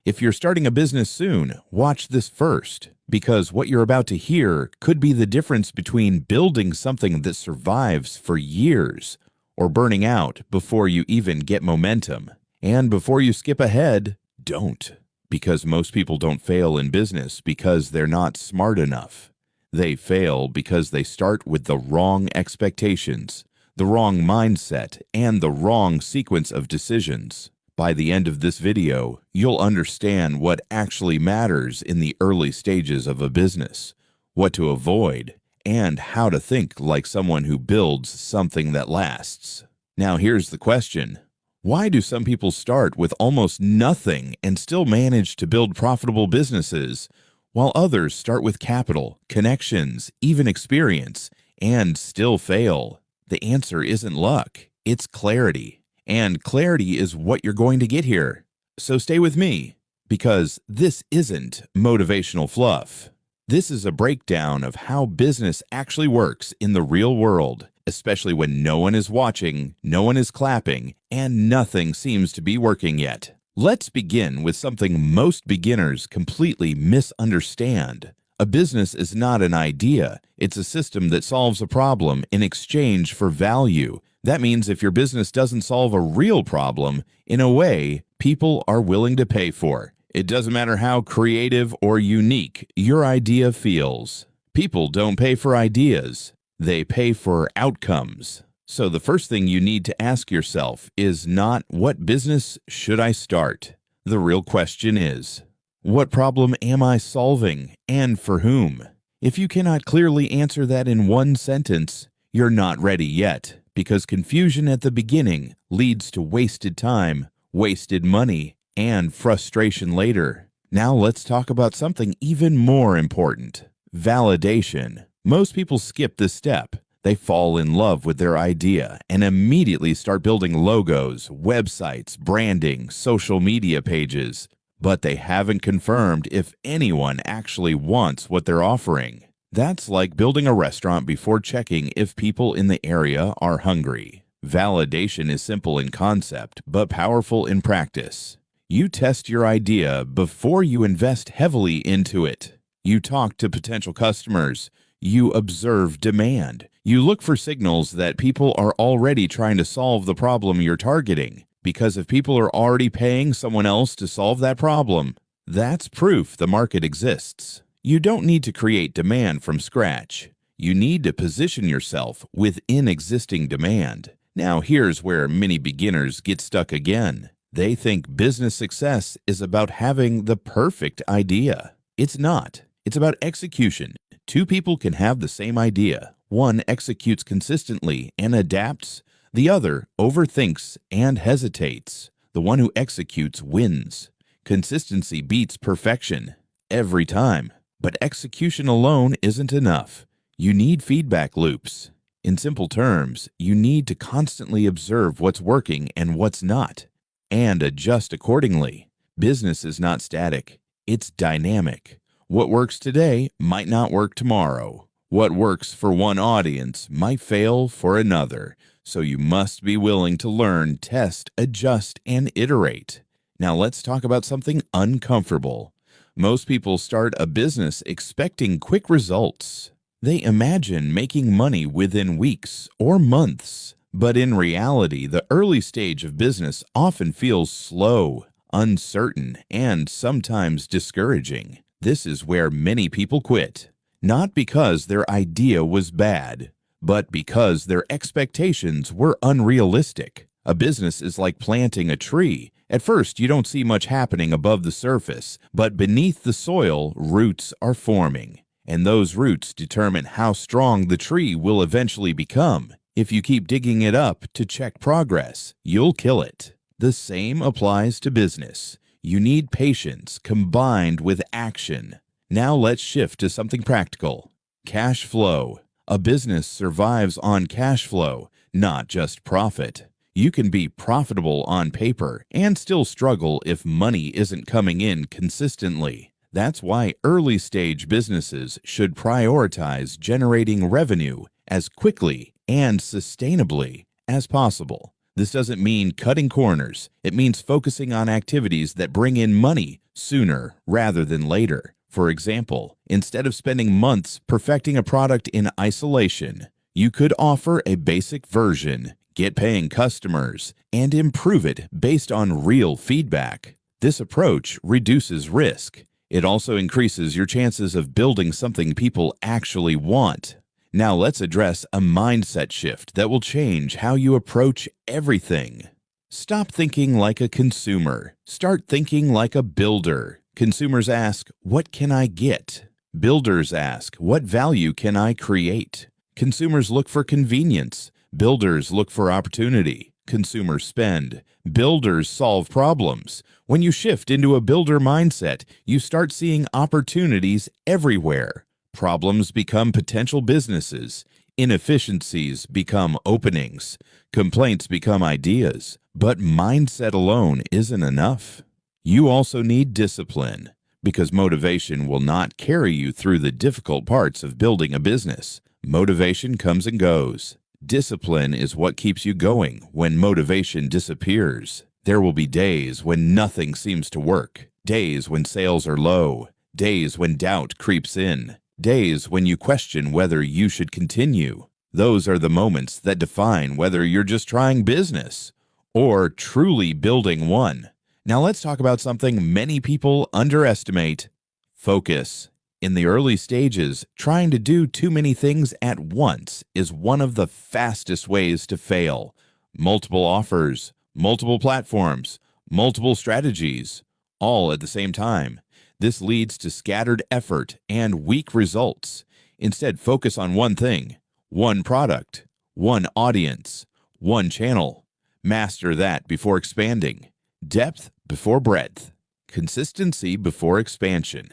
If you're starting a business soon, watch this first, because what you're about to hear could be the difference between building something that survives for years or burning out before you even get momentum. And before you skip ahead, don't, because most people don't fail in business because they're not smart enough. They fail because they start with the wrong expectations, the wrong mindset, and the wrong sequence of decisions. By the end of this video, you'll understand what actually matters in the early stages of a business, what to avoid, and how to think like someone who builds something that lasts. Now here's the question. Why do some people start with almost nothing and still manage to build profitable businesses, while others start with capital, connections, even experience, and still fail? The answer isn't luck, it's clarity. And clarity is what you're going to get here. So stay with me, because this isn't motivational fluff. This is a breakdown of how business actually works in the real world, especially when no one is watching, no one is clapping, and nothing seems to be working yet. Let's begin with something most beginners completely misunderstand. A business is not an idea. It's a system that solves a problem in exchange for value. That means if your business doesn't solve a real problem, in a way, people are willing to pay for. It doesn't matter how creative or unique your idea feels. People don't pay for ideas. They pay for outcomes. So the first thing you need to ask yourself is not, what business should I start? The real question is, what problem am I solving, and for whom? If you cannot clearly answer that in one sentence, you're not ready yet, because confusion at the beginning leads to wasted time, wasted money, and frustration later. Now let's talk about something even more important: validation. Most people skip this step. They fall in love with their idea and immediately start building logos, websites, branding, social media pages. But they haven't confirmed if anyone actually wants what they're offering. That's like building a restaurant before checking if people in the area are hungry. Validation is simple in concept, but powerful in practice. You test your idea before you invest heavily into it. You talk to potential customers. You observe demand. You look for signals that people are already trying to solve the problem you're targeting. Because if people are already paying someone else to solve that problem, that's proof the market exists. You don't need to create demand from scratch. You need to position yourself within existing demand. Now here's where many beginners get stuck again. They think business success is about having the perfect idea. It's not. It's about execution. Two people can have the same idea. One executes consistently and adapts. The other overthinks and hesitates. The one who executes wins. Consistency beats perfection every time. But execution alone isn't enough. You need feedback loops. In simple terms, you need to constantly observe what's working and what's not, and adjust accordingly. Business is not static. It's dynamic. What works today might not work tomorrow. What works for one audience might fail for another. So you must be willing to learn, test, adjust, and iterate. Now let's talk about something uncomfortable. Most people start a business expecting quick results. They imagine making money within weeks or months. But in reality, the early stage of business often feels slow, uncertain, and sometimes discouraging. This is where many people quit. Not because their idea was bad, but because their expectations were unrealistic. A business is like planting a tree. At first, you don't see much happening above the surface, but beneath the soil, roots are forming. And those roots determine how strong the tree will eventually become. If you keep digging it up to check progress, you'll kill it. The same applies to business. You need patience combined with action. Now let's shift to something practical. Cash flow. A business survives on cash flow, not just profit. You can be profitable on paper and still struggle if money isn't coming in consistently. That's why early-stage businesses should prioritize generating revenue as quickly and sustainably as possible. This doesn't mean cutting corners. It means focusing on activities that bring in money sooner rather than later. For example, instead of spending months perfecting a product in isolation, you could offer a basic version, get paying customers, and improve it based on real feedback. This approach reduces risk. It also increases your chances of building something people actually want. Now let's address a mindset shift that will change how you approach everything. Stop thinking like a consumer. Start thinking like a builder. Consumers ask, "What can I get?" Builders ask, "What value can I create?" Consumers look for convenience. Builders look for opportunity. Consumers spend. Builders solve problems. When you shift into a builder mindset, you start seeing opportunities everywhere. Problems become potential businesses. Inefficiencies become openings. Complaints become ideas. But mindset alone isn't enough. You also need discipline, because motivation will not carry you through the difficult parts of building a business. Motivation comes and goes. Discipline is what keeps you going when motivation disappears. There will be days when nothing seems to work, days when sales are low, days when doubt creeps in, days when you question whether you should continue. Those are the moments that define whether you're just trying business or truly building one. Now let's talk about something many people underestimate: focus. In the early stages, trying to do too many things at once is one of the fastest ways to fail. Multiple offers, multiple platforms, multiple strategies, all at the same time. This leads to scattered effort and weak results. Instead, focus on one thing, one product, one audience, one channel. Master that before expanding. Depth before breadth. Consistency before expansion.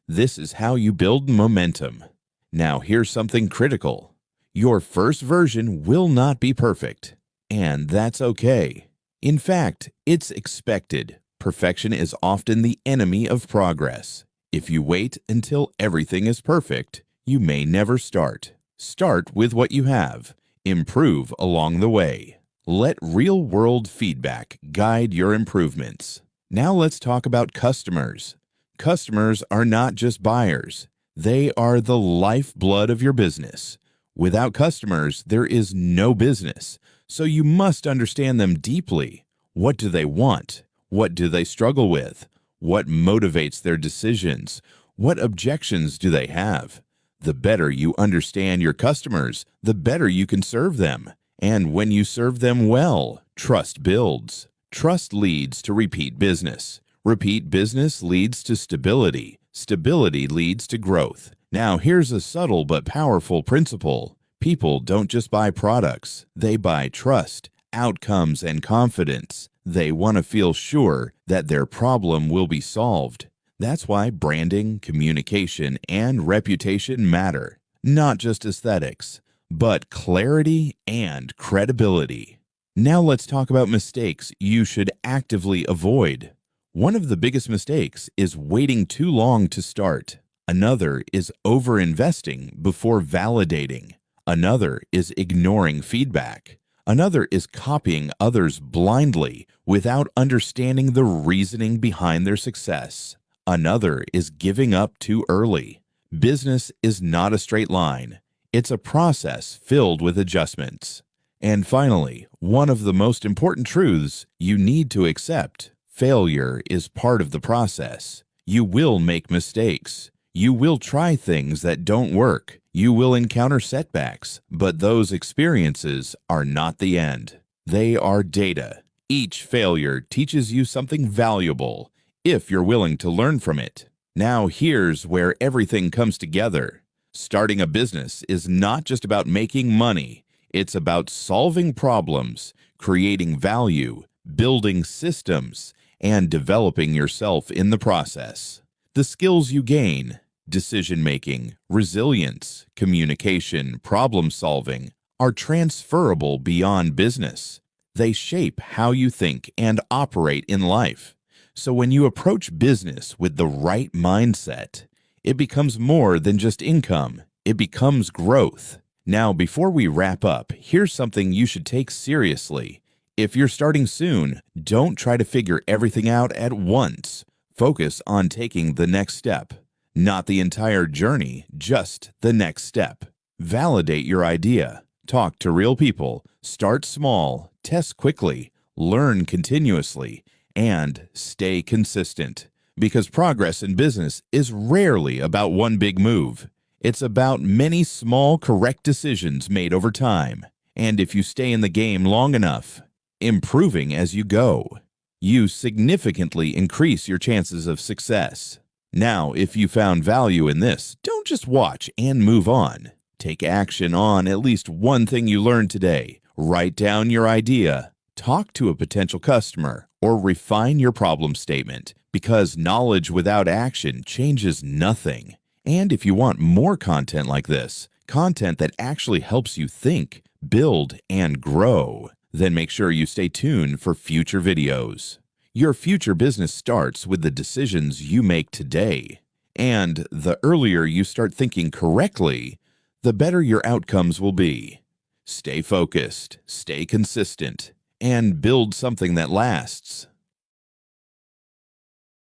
This is how you build momentum. Now here's something critical. Your first version will not be perfect, and that's okay. In fact, it's expected. Perfection is often the enemy of progress. If you wait until everything is perfect, you may never start. Start with what you have. Improve along the way. Let real-world feedback guide your improvements. Now let's talk about customers. Customers are not just buyers. They are the lifeblood of your business. Without customers, there is no business. So you must understand them deeply. What do they want? What do they struggle with? What motivates their decisions? What objections do they have? The better you understand your customers, the better you can serve them. And when you serve them well, trust builds. Trust leads to repeat business. Repeat business leads to stability. Stability leads to growth. Now, here's a subtle but powerful principle. People don't just buy products. They buy trust, outcomes, and confidence. They want to feel sure that their problem will be solved. That's why branding, communication, and reputation matter. Not just aesthetics, but clarity and credibility. Now let's talk about mistakes you should actively avoid. One of the biggest mistakes is waiting too long to start. Another is over-investing before validating. Another is ignoring feedback. Another is copying others blindly without understanding the reasoning behind their success. Another is giving up too early. Business is not a straight line. It's a process filled with adjustments. And finally, one of the most important truths you need to accept: failure is part of the process. You will make mistakes. You will try things that don't work. You will encounter setbacks, but those experiences are not the end. They are data. Each failure teaches you something valuable if you're willing to learn from it. Now here's where everything comes together. Starting a business is not just about making money. It's about solving problems, creating value, building systems, and developing yourself in the process. The skills you gain, decision-making, resilience, communication, problem-solving, are transferable beyond business. They shape how you think and operate in life. So when you approach business with the right mindset, it becomes more than just income. It becomes growth. Now, before we wrap up, here's something you should take seriously. If you're starting soon, don't try to figure everything out at once. Focus on taking the next step. Not the entire journey, just the next step. Validate your idea. Talk to real people. Start small. Test quickly. Learn continuously. And stay consistent. Because progress in business is rarely about one big move. It's about many small, correct decisions made over time. And if you stay in the game long enough, improving as you go, you significantly increase your chances of success. Now, if you found value in this, don't just watch and move on. Take action on at least one thing you learned today. Write down your idea, talk to a potential customer, or refine your problem statement, because knowledge without action changes nothing. And if you want more content like this, content that actually helps you think, build, and grow, then make sure you stay tuned for future videos. Your future business starts with the decisions you make today. And the earlier you start thinking correctly, the better your outcomes will be. Stay focused, stay consistent, and build something that lasts.